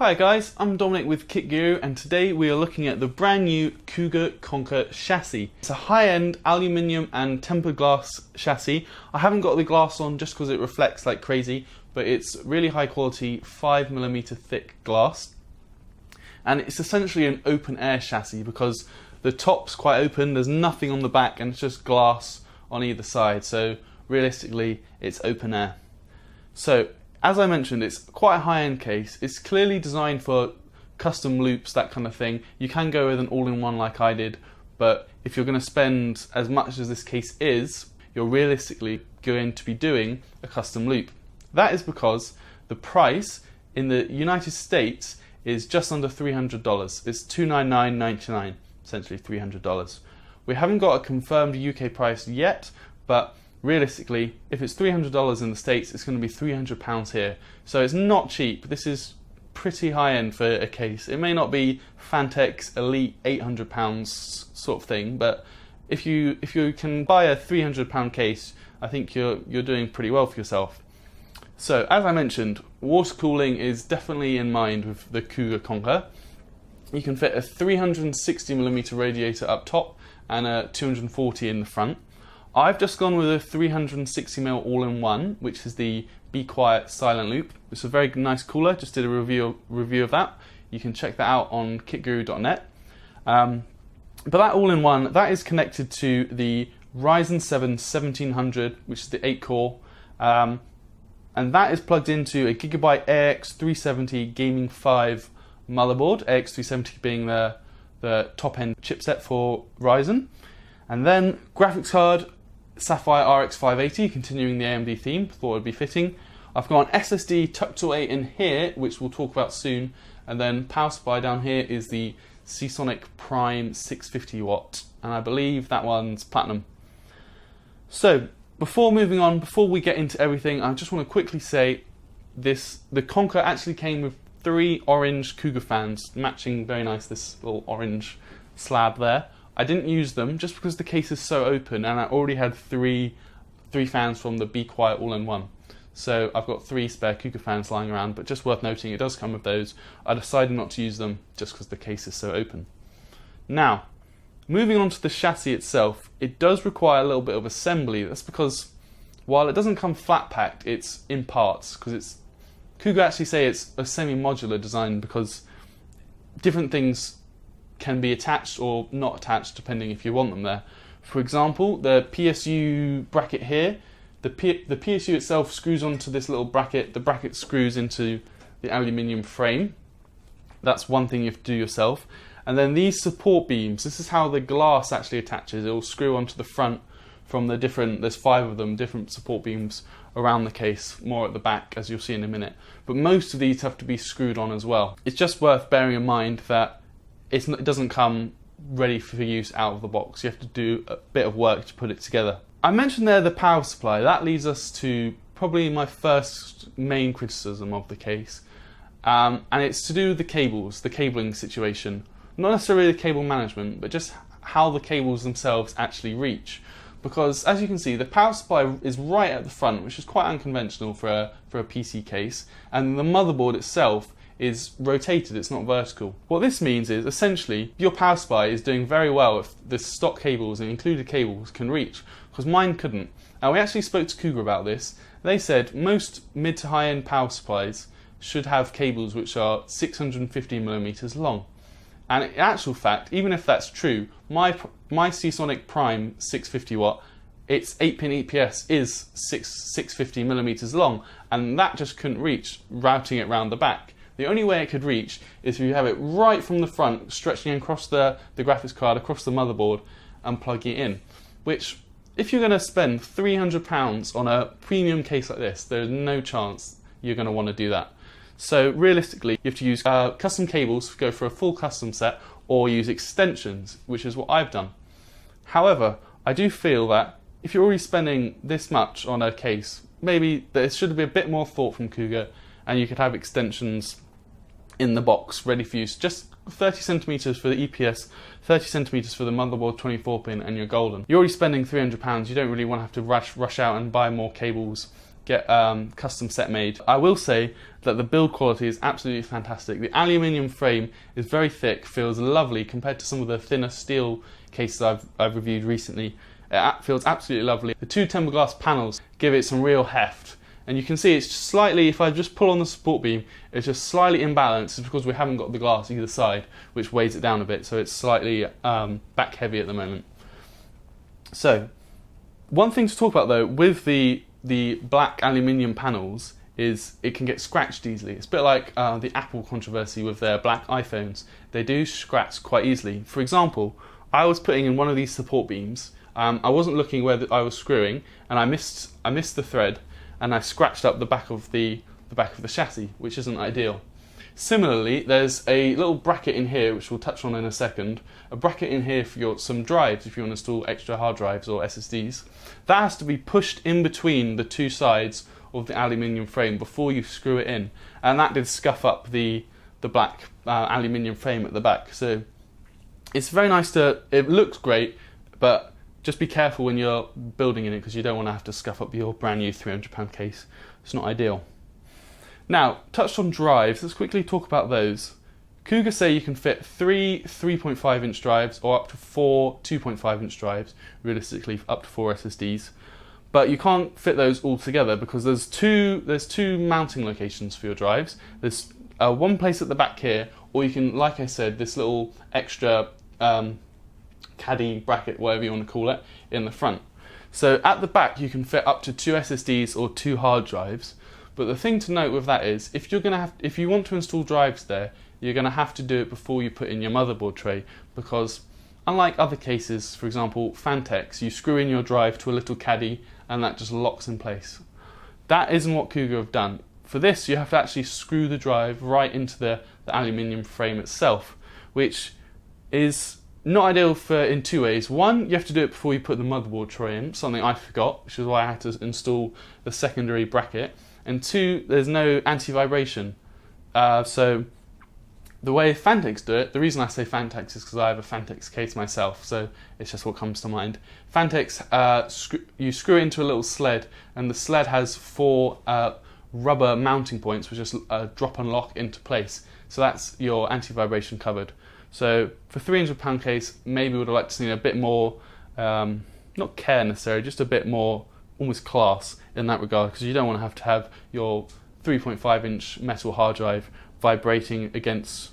Hi guys, I'm Dominic with Kit Gear, and today we are looking at the brand new Cougar Conquer chassis. It's a high-end aluminium and tempered glass chassis. I haven't got the glass on just because it reflects like crazy, but it's really high quality 5mm thick glass. And it's essentially an open air chassis because the top's quite open, there's nothing on the back, and it's just glass on either side. So realistically, it's open air. So as I mentioned, it's quite a high-end case. It's clearly designed for custom loops, that kind of thing. You can go with an all-in-one like I did, but if you're going to spend as much as this case is, you're realistically going to be doing a custom loop. That is because the price in the United States is just under $300. It's $299.99, essentially $300. We haven't got a confirmed UK price yet, but realistically, if it's $300 in the States, it's going to be £300 here. So it's not cheap. This is pretty high end for a case. It may not be Fantex Elite £800 sort of thing, but if you can buy a £300 case, I think you're doing pretty well for yourself. So as I mentioned, water cooling is definitely in mind with the Cougar Conquer. You can fit a 360mm radiator up top and a 240 in the front. I've just gone with a 360mm all-in-one, which is the Be Quiet silent loop. It's a very nice cooler. Just did a review of that. You can check that out on kitguru.net. But that all-in-one, that is connected to the Ryzen 7 1700, which is the 8-core, and that is plugged into a Gigabyte AX370 Gaming 5 motherboard. AX370 being the top-end chipset for Ryzen, and then graphics card. Sapphire RX 580, continuing the AMD theme, thought it would be fitting. I've got an SSD tucked away in here, which we'll talk about soon, and then power supply down here is the Seasonic Prime 650 watt, and I believe that one's platinum. So before moving on, before we get into everything, I just want to quickly say the Conquer actually came with 3 orange Cougar Fans, matching very nice this little orange slab there. I didn't use them just because the case is so open, and I already had three fans from the Be Quiet all-in-one. So I've got 3 spare Cougar Fans lying around, but just worth noting, it does come with those. I decided not to use them just because the case is so open. Now, moving on to the chassis itself, it does require a little bit of assembly. That's because while it doesn't come flat packed, it's in parts, because Cougar actually say it's a semi-modular design because different things can be attached or not attached depending if you want them there. For example, the PSU bracket here, the PSU itself screws onto this little bracket. The bracket screws into the aluminium frame. That's one thing you have to do yourself. And then these support beams, this is how the glass actually attaches. It will screw onto the front from the there's 5 of them, different support beams around the case, more at the back as you'll see in a minute. But most of these have to be screwed on as well. It's just worth bearing in mind that it doesn't come ready for use out of the box. You have to do a bit of work to put it together. I mentioned there the power supply. That leads us to probably my first main criticism of the case. And it's to do with the cables, the cabling situation. Not necessarily the cable management, but just how the cables themselves actually reach. Because as you can see, the power supply is right at the front, which is quite unconventional for a PC case. And the motherboard itself is rotated, it's not vertical. What this means is essentially your power supply is doing very well if the stock cables and included cables can reach, because mine couldn't. Now we actually spoke to Cougar about this. They said most mid to high end power supplies should have cables which are 650mm long. And in actual fact, even if that's true, my Seasonic Prime 650 watt, its 8-pin EPS is 650mm long, and that just couldn't reach, routing it round the back. The only way it could reach is if you have it right from the front, stretching across the graphics card, across the motherboard, and plugging it in. Which, if you're going to spend £300 on a premium case like this, there's no chance you're going to want to do that. So realistically, you have to use custom cables, go for a full custom set, or use extensions, which is what I've done. However, I do feel that if you're already spending this much on a case, maybe there should be a bit more thought from Cougar, and you could have extensions in the box ready for use. Just 30cm for the EPS, 30cm for the motherboard 24-pin, and you're golden. You're already spending £300, you don't really want to have to rush out and buy more cables get custom set made. I will say that the build quality is absolutely fantastic. The aluminium frame is very thick, feels lovely compared to some of the thinner steel cases I've reviewed recently. It feels absolutely lovely. The two tempered glass panels give it some real heft, and you can see it's just slightly, if I just pull on the support beam, it's just slightly imbalanced. It's because we haven't got the glass either side, which weighs it down a bit, so it's slightly back heavy at the moment. So, one thing to talk about though with the black aluminium panels is it can get scratched easily. It's a bit like the Apple controversy with their black iPhones. They do scratch quite easily. For example, I was putting in one of these support beams. I wasn't looking where I was screwing, and I missed the thread, and I scratched up the back of the chassis, which isn't ideal. Similarly, there's a little bracket in here, which we'll touch on in a second, a bracket in here for some drives, if you want to install extra hard drives or SSDs. That has to be pushed in between the two sides of the aluminium frame before you screw it in, and that did scuff up the black aluminium frame at the back. So it's very nice it looks great, but just be careful when you're building in it, because you don't want to have to scuff up your brand new £300 case. It's not ideal. Now, touched on drives, let's quickly talk about those. Cougar say you can fit 3 3.5 inch drives or up to 4 2.5 inch drives, realistically up to 4 SSDs. But you can't fit those all together because there's two mounting locations for your drives. There's one place at the back here, or you can, like I said, this little extra caddy bracket, whatever you want to call it, in the front. So at the back you can fit up to 2 SSDs or 2 hard drives. But the thing to note with that is, if you want to install drives there, you're going to have to do it before you put in your motherboard tray, because unlike other cases, for example Fantex, you screw in your drive to a little caddy and that just locks in place. That isn't what Cougar have done. For this you have to actually screw the drive right into the aluminium frame itself, which is not ideal in two ways. One, you have to do it before you put the motherboard tray in, something I forgot, which is why I had to install the secondary bracket. And two, there's no anti-vibration. So the way Fantex do it, the reason I say Fantex is because I have a Fantex case myself, so it's just what comes to mind. Fantex, you screw it into a little sled, and the sled has 4 rubber mounting points which just drop and lock into place. So that's your anti-vibration covered. So for £300 case, maybe would have liked to see a bit more, not care necessarily, just a bit more almost class in that regard, because you don't want to have your 3.5 inch metal hard drive vibrating against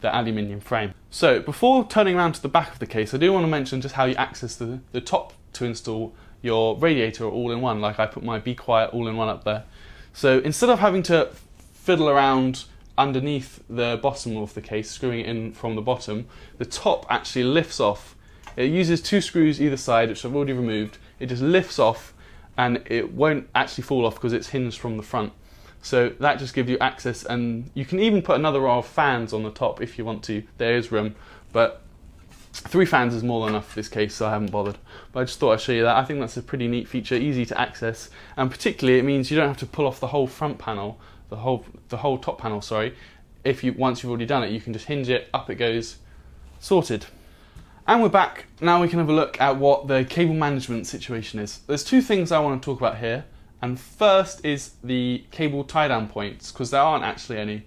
the aluminium frame. So before turning around to the back of the case, I do want to mention just how you access the top to install your radiator all-in-one, like I put my Be Quiet all-in-one up there. So instead of having to fiddle around underneath the bottom of the case, screwing it in from the bottom, the top actually lifts off. It uses 2 screws either side, which I've already removed. It just lifts off, and it won't actually fall off because it's hinged from the front. So that just gives you access, and you can even put another row of fans on the top if you want to. There is room, but 3 fans is more than enough for this case, so I haven't bothered. But I just thought I'd show you that. I think that's a pretty neat feature, easy to access, and particularly it means you don't have to pull off the whole front panel, the whole top panel, sorry. Once you've already done it, you can just hinge it, up it goes, sorted. And we're back. Now we can have a look at what the cable management situation is. There's 2 things I want to talk about here, and first is the cable tie-down points, because there aren't actually any.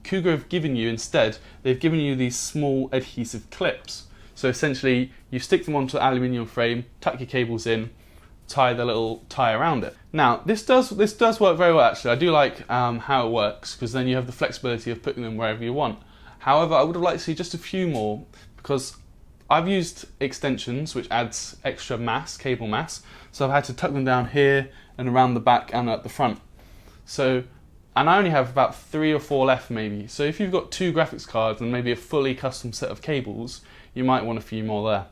Cougar have given you, instead, they've given you these small adhesive clips. So essentially, you stick them onto the aluminium frame, tuck your cables in, tie the little tie around it. Now, this does work very well actually. I do like how it works, because then you have the flexibility of putting them wherever you want. However, I would have liked to see just a few more, because I've used extensions which adds extra mass, cable mass, so I've had to tuck them down here and around the back and at the front. So, and I only have about 3 or 4 left maybe. So if you've got 2 graphics cards and maybe a fully custom set of cables, you might want a few more there.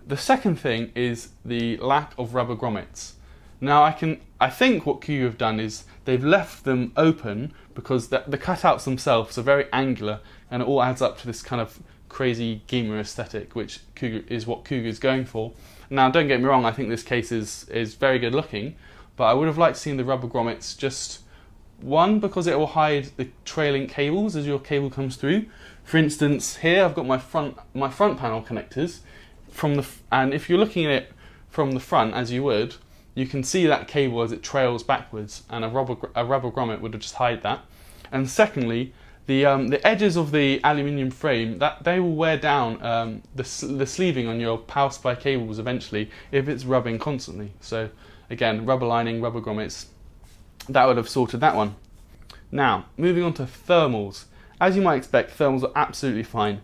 The second thing is the lack of rubber grommets. Now I think what Cougar have done is they've left them open because the cutouts themselves are very angular, and it all adds up to this kind of crazy gamer aesthetic, which is what Cougar is going for. Now don't get me wrong, I think this case is very good looking, but I would have liked to see the rubber grommets, just one, because it will hide the trailing cables as your cable comes through. For instance, here I've got my front panel connectors and if you're looking at it from the front, as you would, you can see that cable as it trails backwards, and a rubber grommet would just hide that. And secondly, the edges of the aluminium frame, that they will wear down the sleeving on your power supply cables eventually if it's rubbing constantly. So again, rubber lining, rubber grommets, that would have sorted that one. Now, moving on to thermals. As you might expect, thermals are absolutely fine.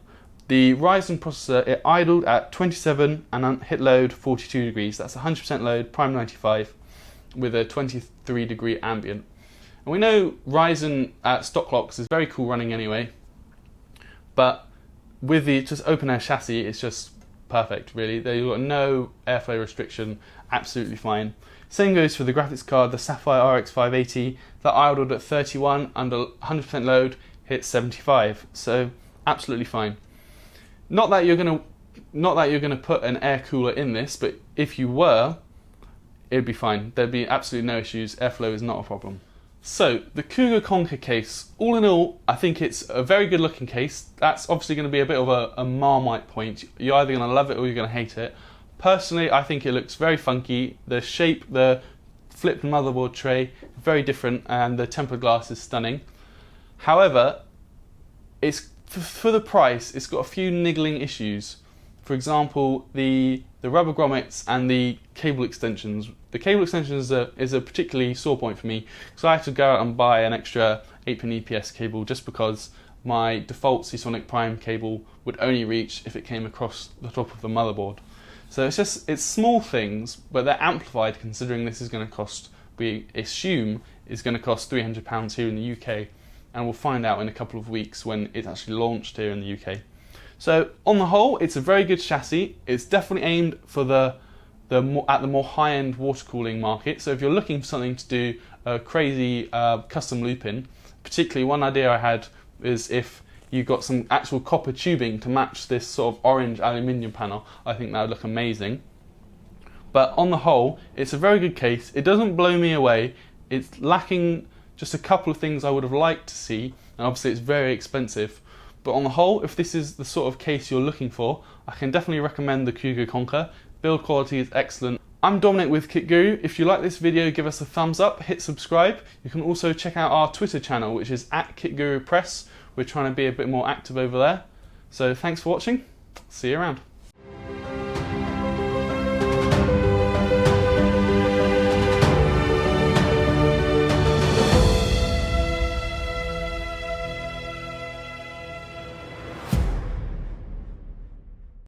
The Ryzen processor, it idled at 27 and hit load 42 degrees. That's 100% load, prime 95, with a 23 degree ambient. And we know Ryzen at stock clocks is very cool running anyway, but with the just open air chassis, it's just perfect really. They've got no airflow restriction, absolutely fine. Same goes for the graphics card, the Sapphire RX 580, that idled at 31 under 100% load, hit 75, so absolutely fine. Not that you're gonna put an air cooler in this, but if you were, it'd be fine. There'd be absolutely no issues. Airflow is not a problem. So the Cougar Conquer case, all in all, I think it's a very good looking case. That's obviously going to be a bit of a Marmite point. You're either going to love it or you're going to hate it. Personally, I think it looks very funky. The shape, the flipped motherboard tray, very different, and the tempered glass is stunning. However, it's for the price, it's got a few niggling issues. For example, the rubber grommets and the cable extensions. The cable extensions is a particularly sore point for me, so I had to go out and buy an extra 8-pin EPS cable just because my default Seasonic Prime cable would only reach if it came across the top of the motherboard. So it's small things, but they're amplified considering this is going to cost, we assume, is going to cost £300 here in the UK, and we'll find out in a couple of weeks when it's actually launched here in the UK. So on the whole, it's a very good chassis. It's definitely aimed for the more high-end water cooling market. So if you're looking for something to do a crazy custom loop in, particularly one idea I had is if you got some actual copper tubing to match this sort of orange aluminium panel, I think that would look amazing. But on the whole, it's a very good case. It doesn't blow me away. It's lacking just a couple of things I would have liked to see, and obviously it's very expensive. But on the whole, if this is the sort of case you're looking for, I can definitely recommend the Cougar Conquer. Build quality is excellent. I'm Dominic with Kit Guru. If you like this video, give us a thumbs up, hit subscribe. You can also check out our Twitter channel, which is @KitGuruPress. We're trying to be a bit more active over there. So thanks for watching. See you around.